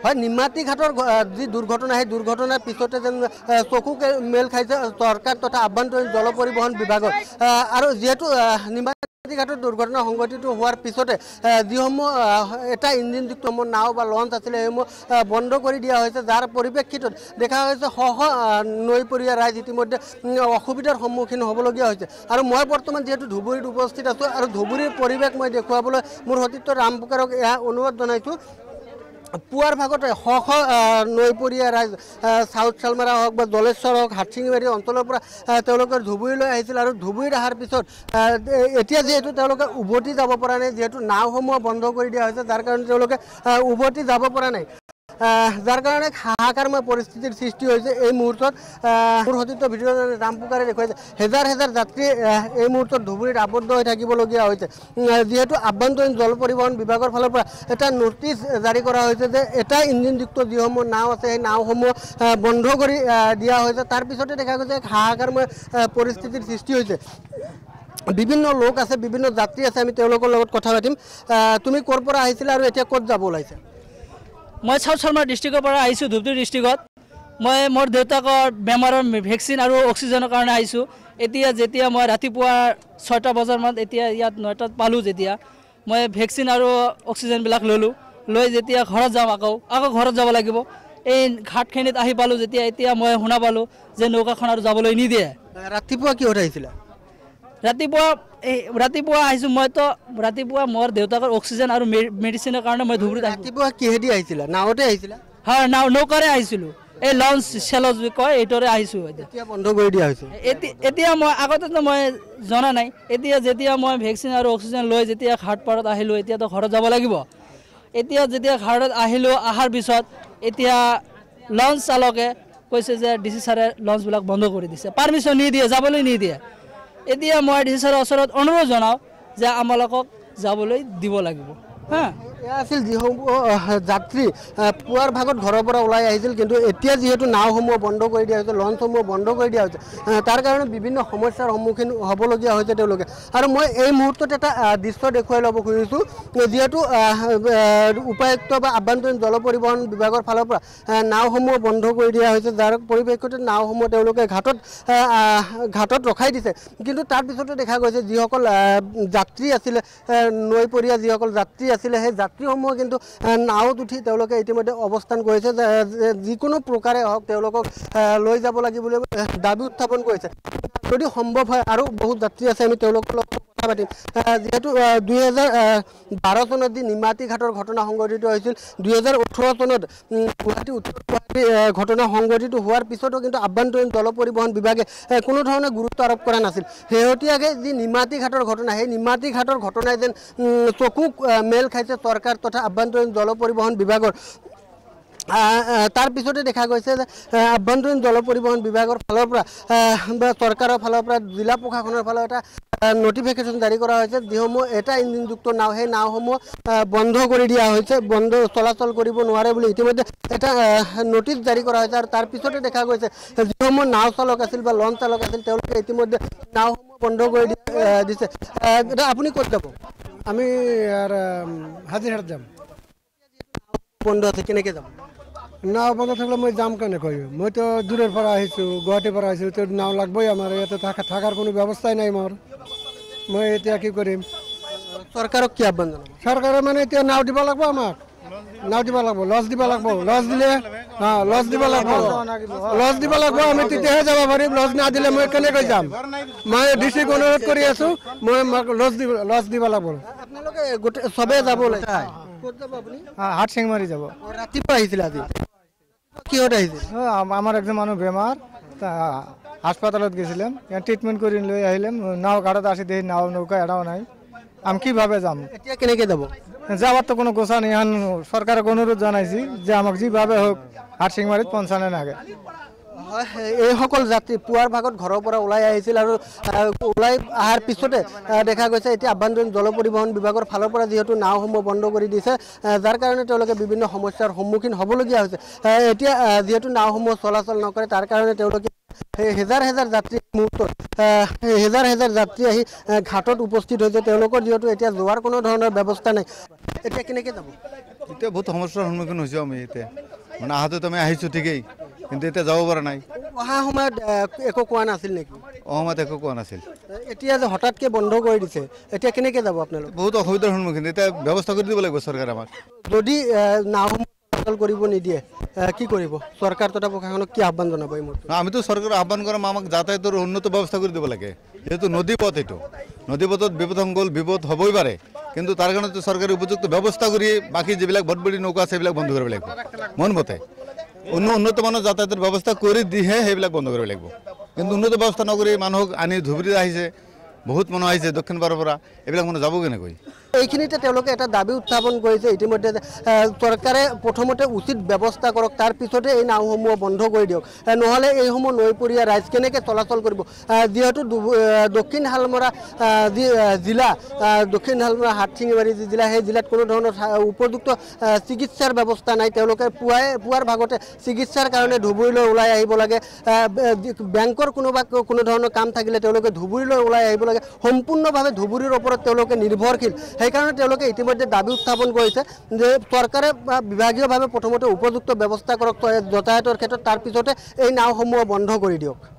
হয় নিমাতী ঘাটৰ যি দুৰ্ঘটনা সেই দুৰ্ঘটনাৰ পিছতে যেন চকু মেল খাইছে চৰকাৰ তথা আভ্যন্তৰীণ জল পৰিবহণ বিভাগৰ আৰু যিহেতু নিমাতী ঘাটৰ দুৰ্ঘটনা সংঘটিত হোৱাৰ পিছতে যিসমূহ এটা ইঞ্জিনযুক্ত নাও বা লঞ্চ আছিলে সেইসমূহ বন্ধ কৰি দিয়া হৈছে যাৰ পৰিপ্ৰেক্ষিতত দেখা হৈছে শ শ নৈপৰীয়া ৰাইজ ইতিমধ্যে অসুবিধাৰ সন্মুখীন হ'বলগীয়া হৈছে আৰু মই বৰ্তমান যিহেতু ধুবুৰীত উপস্থিত আছোঁ আৰু ধুবুৰীৰ পৰিৱেশ মই দেখুৱাবলৈ মোৰ সতীৰ্থ ৰামপুকাৰক এয়া অনুৰোধ জনাইছোঁ পুৱাৰ ভাগতে শ শ নৈপৰীয়া ৰাইজ চাউথ চালমাৰা হওক বা জলেশ্বৰ হওক হাটশিঙিবাৰী অঞ্চলৰ পৰা তেওঁলোকে ধুবুৰীলৈ আহিছিল আৰু ধুবুৰীত অহাৰ পিছত এতিয়া যিহেতু তেওঁলোকে উভতি যাব পৰা নাই যিহেতু নাওসমূহ বন্ধ কৰি দিয়া হৈছে যাৰ কাৰণে তেওঁলোকে উভতি যাব পৰা নাই যাৰ কাৰণে হাহাকাৰময় পৰিস্থিতিৰ সৃষ্টি হৈছে এই মুহূৰ্তত মোৰ সতীৰ্থ ভিডিঅ' ৰামপুকাৰে দেখুৱাইছে হেজাৰ হেজাৰ যাত্ৰী এই মুহূৰ্তত ধুবুৰীত আবদ্ধ হৈ থাকিবলগীয়া হৈছে যিহেতু আভ্যন্তৰীণ জল পৰিবহণ বিভাগৰ ফালৰ পৰা এটা নটিচ জাৰি কৰা হৈছে যে এটা ইঞ্জিনযুক্ত যিসমূহ নাও আছে সেই নাওসমূহ বন্ধ কৰি দিয়া হৈছে তাৰ পিছতে দেখা গৈছে হাহাকাৰময় পৰিস্থিতিৰ সৃষ্টি হৈছে বিভিন্ন লোক আছে বিভিন্ন যাত্ৰী আছে আমি তেওঁলোকৰ লগত কথা পাতিম তুমি ক'ৰ পৰা আহিছিলা আৰু এতিয়া ক'ত যাব ওলাইছা মই চাউথ চালমাৰা ডিষ্ট্ৰিক্টৰ পৰা আহিছোঁ ধুবুৰী ডিষ্ট্ৰিক্টত মই মোৰ দেউতাকৰ বেমাৰৰ ভেকচিন আৰু অক্সিজেনৰ কাৰণে আহিছোঁ এতিয়া যেতিয়া মই ৰাতিপুৱা 6টা বজাৰমানত এতিয়া ইয়াত 9টাত পালোঁ যেতিয়া মই ভেকচিন আৰু অক্সিজেনবিলাক ল'লোঁ লৈ যেতিয়া ঘৰত যাম আকৌ ঘৰত যাব লাগিব এই ঘাটখিনিত আহি পালোঁ যেতিয়া এতিয়া মই শুনা পালোঁ যে নৌকাখন আৰু যাবলৈ নিদিয়ে ৰাতিপুৱা কিহত আহিছিলা ৰাতিপুৱা আহিছোঁ মইতো ৰাতিপুৱা মোৰ দেউতাকৰ অক্সিজেন আৰু মেডিচিনৰ কাৰণে মই ধুবুৰীত ৰাতিপুৱা কিহেদি আহিছিলা নাওতে আহিছিলা হয় নৌকাৰে আহিছিলোঁ এই লঞ্চ চেলজ কয় এইটোৰে আহিছোঁ এতিয়া বন্ধ কৰি দিয়া হৈছে এতিয়া মই আগতেতো মই জনা নাই এতিয়া যেতিয়া মই ভেকচিন আৰু অক্সিজেন লৈ যেতিয়া ঘাটপাৰত আহিলোঁ এতিয়াতো ঘৰত যাব লাগিব এতিয়া যেতিয়া ঘাটত আহিলোঁ অহাৰ পিছত এতিয়া লঞ্চ চালকে কৈছে যে ডিচি ছাৰে লঞ্চবিলাক বন্ধ কৰি দিছে পাৰ্মিশ্যন নিদিয়ে যাবলৈ নিদিয়ে এতিয়া মই ডিচি ছাৰৰ ওচৰত অনুৰোধ জনাওঁ যে আমালোকক যাবলৈ দিব লাগিব এয়া আছিল যিসমূহ যাত্ৰী পুৱাৰ ভাগত ঘৰৰ পৰা ওলাই আহিছিল কিন্তু এতিয়া যিহেতু নাওসমূহ বন্ধ কৰি দিয়া হৈছে লঞ্চসমূহ বন্ধ কৰি দিয়া হৈছে তাৰ কাৰণে বিভিন্ন সমস্যাৰ সন্মুখীন হ'বলগীয়া হৈছে তেওঁলোকে আৰু মই এই মুহূৰ্তত এটা দৃশ্য দেখুৱাই ল'ব খুজিছোঁ যিহেতু উপায়ুক্ত বা আভ্যন্তৰীণ জল পৰিবহণ বিভাগৰ ফালৰ পৰা নাওসমূহ বন্ধ কৰি দিয়া হৈছে যাৰ পৰিপ্ৰেক্ষিতত নাওসমূহ তেওঁলোকে ঘাটত ৰখাই দিছে কিন্তু তাৰ পিছতে দেখা গৈছে যিসকল যাত্ৰী আছিলে নৈপৰীয়া যিসকল যাত্ৰী আছিলে সেই যাত্ৰীসমূহ কিন্তু নাওত উঠি তেওঁলোকে ইতিমধ্যে অৱস্থান কৰিছে যিকোনো প্ৰকাৰে হওক তেওঁলোকক লৈ যাব লাগিব বুলি দাবী উত্থাপন কৰিছে যদি সম্ভৱ হয় আৰু বহুত যাত্ৰী আছে আমি তেওঁলোকৰ লগত কথা পাতিম যিহেতু 2012 চনত যি নিমাতী ঘাটৰ ঘটনা সংঘটিত হৈছিল 2018 চনত গুৱাহাটী উত্তৰ গুৱাহাটী ঘটনা সংঘটিত হোৱাৰ পিছতো কিন্তু আভ্যন্তৰীণ জল পৰিবহণ বিভাগে কোনো ধৰণে গুৰুত্ব আৰোপ কৰা নাছিল শেহতীয়াকৈ যি নিমাতী ঘাটৰ ঘটনা সেই নিমাতী ঘাটৰ ঘটনাই যেন চকু মেল খাইছে চৰকাৰ তথা আভ্যন্তৰীণ জল পৰিবহণ বিভাগৰ তাৰ পিছতে দেখা গৈছে যে আভ্যন্তৰীণ জল পৰিবহণ বিভাগৰ ফালৰ পৰা বা চৰকাৰৰ ফালৰ পৰা জিলা প্ৰশাসনৰ ফালৰ এটা নটিফিকেশ্যন জাৰি কৰা হৈছে যিসমূহ এটা ইঞ্জিনযুক্ত নাও সেই নাওসমূহ বন্ধ কৰি দিয়া হৈছে বন্ধ চলাচল কৰিব নোৱাৰে বুলি ইতিমধ্যে এটা নটিচ জাৰি কৰা হৈছে আৰু তাৰ পিছতে দেখা গৈছে যিসমূহ নাও চালক আছিল বা লঞ্চ চালক আছিল তেওঁলোকে ইতিমধ্যে নাওসমূহ বন্ধ কৰি দিছে আপুনি ক'ত যাব আমি হাজিৰহাট যাম বন্ধ আছে কেনেকৈ যাব নাও বন্ধ থাকলে মই যাম কেনেকৈ মইতো দূৰৰ পৰা আহিছোঁ গুৱাহাটীৰ পৰা আহিছোঁ তো নাও লাগবই আমাৰ ইয়াতে থকাৰ কোনো ব্যৱস্থাই নাই মোৰ মই এতিয়া কি কৰিম চৰকাৰক কি আহ্বান জনাব চৰকাৰে মানে এতিয়া নাও দিব লাগিব আমাক নাও দিব লাগিব লজ দিব লাগিব লজ দিলে লজ দিব লাগিব আমি তেতিয়াহে যাব পাৰিম লজ নাদিলে মই কেনেকৈ যাম মই ডিচিক অনুৰোধ কৰি আছোঁ মই লজ দিব লাগিব আপোনালোকে গোটেই চবেই যাব ওলাইছে ক'ত যাব আপুনি হাটশিঙিমাৰী যাব ৰাতিপুৱা আহিছিলে আজি কিহত আহিছিল আমার একজন মানুষ বেমার হাসপাতালত গেছিলাম ট্রিটমেন্ট করে লই আহিলাম নাও ঘাটত আসি দেখি নাও নৌকা এটাও নাই আমি কিভাবে যাম এতিয়া কেনেকৈ যাব যাওয়ার তো কোনো গোছা নেই এখন সরকারকে অনুরোধ জানাইছি যে আমাকে যেভাবে হোক হাটশিঙিমাৰীত পৌঁছানে নাগে এইসকল যাত্ৰী পুৱাৰ ভাগত ঘৰৰ পৰা ওলাই আহিছিল আৰু ওলাই অহাৰ পিছতে দেখা গৈছে এতিয়া আভ্যন্তৰীণ জল পৰিবহণ বিভাগৰ ফালৰ পৰা যিহেতু নাওসমূহ বন্ধ কৰি দিছে যাৰ কাৰণে তেওঁলোকে বিভিন্ন সমস্যাৰ সন্মুখীন হ'বলগীয়া হৈছে এতিয়া যিহেতু নাওসমূহ চলাচল নকৰে তাৰ কাৰণে তেওঁলোকে হেজাৰ হেজাৰ যাত্ৰী মুহূৰ্তত হেজাৰ হেজাৰ যাত্ৰী আহি ঘাটত উপস্থিত হৈছে তেওঁলোকৰ যিহেতু এতিয়া যোৱাৰ কোনো ধৰণৰ ব্যৱস্থা নাই এতিয়া কেনেকৈ যাব এতিয়া বহুত সমস্যাৰ সন্মুখীন হৈছোঁ আমি এতিয়া মানে আহোঁতে আমি আহিছোঁ ঠিকেই কিন্তু এতিয়া যাব পৰা নাই অহা সময়ত একো কোৱা নাছিল নেকি অসমত একো কোৱা নাছিল এতিয়া যে হঠাৎকৈ বন্ধ কৰি দিছে এতিয়া কেনেকৈ যাব আপোনালোক বহুত অসুবিধাৰ সন্মুখীন এতিয়া ব্যৱস্থা কৰি দিব লাগিব চৰকাৰে আমাক যদি নাওসমূহ চলাচল কৰিব নিদিয়ে কি কৰিব চৰকাৰ তথা প্ৰশাসনক কি আহ্বান জনাব এই মুহূৰ্তত আমিতো চৰকাৰক আহ্বান কৰিম আমাক যাতায়াতৰ উন্নত ব্যৱস্থা কৰি দিব লাগে যেহেতু নদী পথ এইটো নদী পথত বিপদসংকুল বিপদ হ'বই পাৰে কিন্তু তাৰ কাৰণেতো চৰকাৰে উপযুক্ত ব্যৱস্থা কৰি বাকী যিবিলাক বটবটি নৌকা আছে সেইবিলাক বন্ধ কৰিব লাগিব মন মতে উন্নত মানৰ যাতায়াতৰ ব্যৱস্থা কৰি দিহে সেইবিলাক বন্ধ কৰিব লাগিব কিন্তু উন্নত ব্যৱস্থা নকৰি মানুহক আনি ধুবুৰীত আহিছে বহুত মানুহ আহিছে দক্ষিণ পাৰৰ পৰা এইবিলাক মানুহ যাব কেনেকৈ এইখিনিতে তেওঁলোকে এটা দাবী উত্থাপন কৰিছে ইতিমধ্যে যে চৰকাৰে প্ৰথমতে উচিত ব্যৱস্থা কৰক তাৰ পিছতে এই নাওসমূহ বন্ধ কৰি দিয়ক নহ'লে এইসমূহ নৈপৰীয়া ৰাইজ কেনেকৈ চলাচল কৰিব যিহেতু দক্ষিণ শালমৰা যি জিলা দক্ষিণ শালমৰা হাটশিঙিবাৰী যি জিলা সেই জিলাত কোনো ধৰণৰ উপযুক্ত চিকিৎসাৰ ব্যৱস্থা নাই তেওঁলোকে পুৱাৰ ভাগতে চিকিৎসাৰ কাৰণে ধুবুৰীলৈ ওলাই আহিব লাগে বেংকৰ কোনো ধৰণৰ কাম থাকিলে তেওঁলোকে ধুবুৰীলৈ ওলাই আহিব লাগে সম্পূৰ্ণভাৱে ধুবুৰীৰ ওপৰত তেওঁলোকে নিৰ্ভৰশীল সেইকাৰণে তেওঁলোকে ইতিমধ্যে দাবী উত্থাপন কৰিছে যে চৰকাৰে বিভাগীয়ভাৱে প্ৰথমতে উপযুক্ত ব্যৱস্থা কৰক যাতায়াতৰ ক্ষেত্ৰত তাৰ পিছতে এই নাওসমূহ বন্ধ কৰি দিয়ক